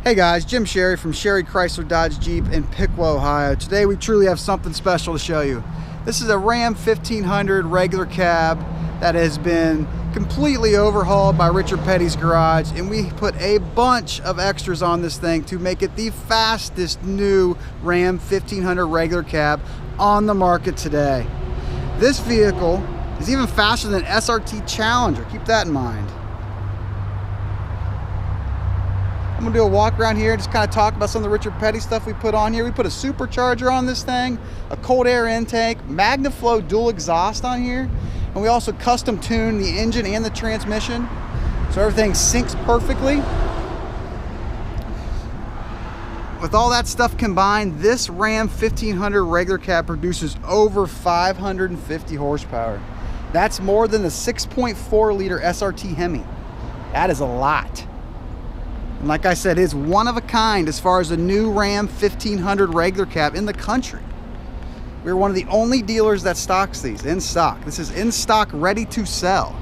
Hey guys, Jim Sherry from Sherry Chrysler Dodge Jeep in Piqua, Ohio. Today we truly have something special to show you. This is a Ram 1500 regular cab that has been completely overhauled by Richard Petty's garage, and we put a bunch of extras on this thing to make it the fastest new Ram 1500 regular cab on the market today. This vehicle is even faster than SRT Challenger. Keep that in mind. I'm gonna do a walk around here and just kind of talk about some of the Richard Petty stuff we put on here. We put a supercharger on this thing, a cold air intake, Magnaflow dual exhaust on here, and we also custom tuned the engine and the transmission so everything syncs perfectly. With all that stuff combined, this Ram 1500 regular cab produces over 550 horsepower. That's more than the 6.4 liter SRT Hemi. That is a lot. And like I said, it's one of a kind as far as a new Ram 1500 regular cab in the country. We're one of the only dealers that stocks these in stock. This is in stock, ready to sell.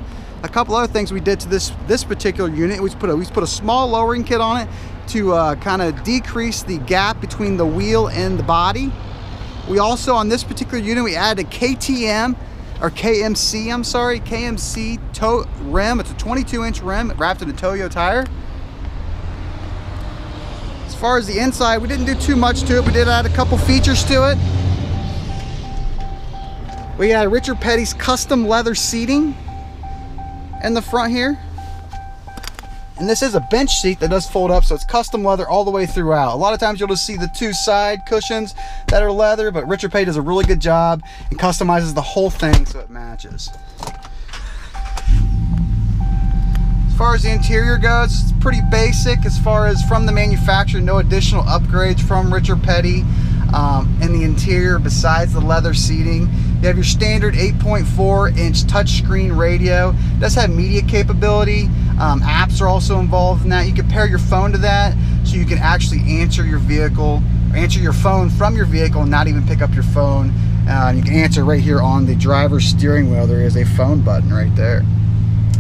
A couple other things we did to this particular unit, we put a small lowering kit on it to kind of decrease the gap between the wheel and the body. We also, on this particular unit, we added a KMC rim. It's a 22-inch rim wrapped in a Toyo tire. As far as the inside, we didn't do too much to it. We did add a couple features to it. We had Richard Petty's custom leather seating in the front here. And this is a bench seat that does fold up, so it's custom leather all the way throughout. A lot of times you'll just see the two side cushions that are leather, but Richard Petty does a really good job and customizes the whole thing so it matches. As far as the interior goes, it's pretty basic as far as from the manufacturer. No additional upgrades from Richard Petty in the interior besides the leather seating. You have your standard 8.4-inch touchscreen radio. It does have media capability. Apps are also involved in that. You can pair your phone to that, so you can actually answer your phone from your vehicle and not even pick up your phone. You can answer right here on the driver's steering wheel. There is a phone button right there.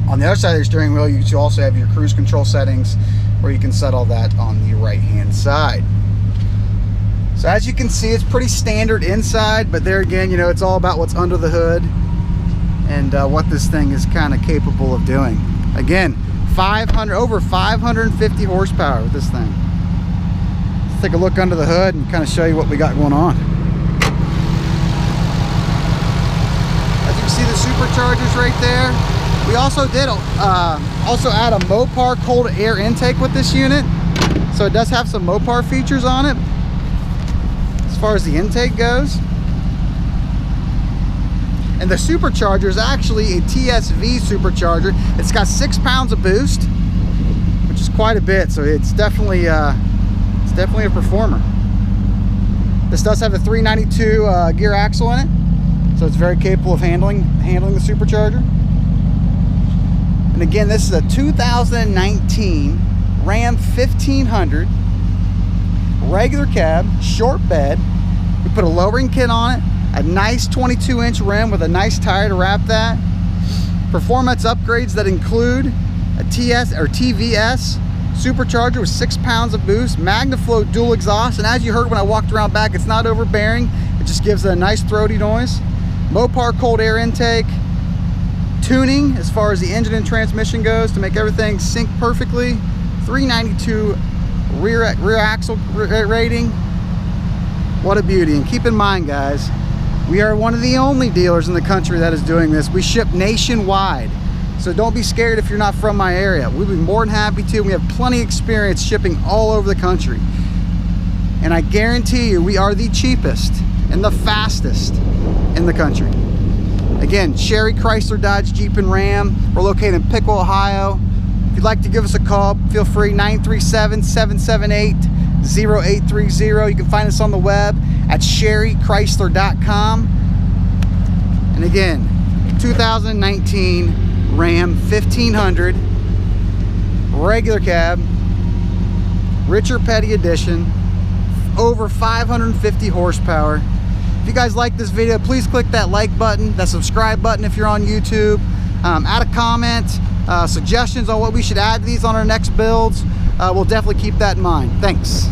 On the other side of the steering wheel, you also have your cruise control settings where you can set all that on the right-hand side. So as you can see, it's pretty standard inside, but there again, you know, it's all about what's under the hood and what this thing is kind of capable of doing. Again, over 550 horsepower with this thing. Let's take a look under the hood and kind of show you what we got going on. As you can see, the superchargers right there. We also did add a Mopar cold air intake with this unit, so it does have some Mopar features on it as far as the intake goes. And the supercharger is actually a TSV supercharger. It's got 6 pounds of boost, which is quite a bit, so it's definitely a performer. This does have a 392 gear axle in it, so it's very capable of handling the supercharger. And again, this is a 2019 Ram 1500 regular cab, short bed. We put a lowering kit on it, a nice 22-inch rim with a nice tire to wrap that. Performance upgrades that include a TVS supercharger with 6 pounds of boost, Magnaflow dual exhaust, and as you heard when I walked around back, it's not overbearing. It just gives it a nice throaty noise. Mopar cold air intake. Tuning as far as the engine and transmission goes to make everything sync perfectly. 392 rear axle rating. What a beauty. And keep in mind, guys, we are one of the only dealers in the country that is doing this. We ship nationwide, so don't be scared if you're not from my area. We'd be more than happy to. We have plenty of experience shipping all over the country, and I guarantee you we are the cheapest and the fastest in the country. Again, Sherry Chrysler Dodge Jeep and Ram. We're located in Piqua, Ohio. If you'd like to give us a call, feel free, 937-778-0830. You can find us on the web at sherrychrysler.com. And again, 2019 Ram 1500 regular cab, Richard Petty edition, over 550 horsepower. If you guys like this video, please click that like button, that subscribe button if you're on YouTube. Add a comment, suggestions on what we should add to these on our next builds. we'll definitely keep that in mind. Thanks.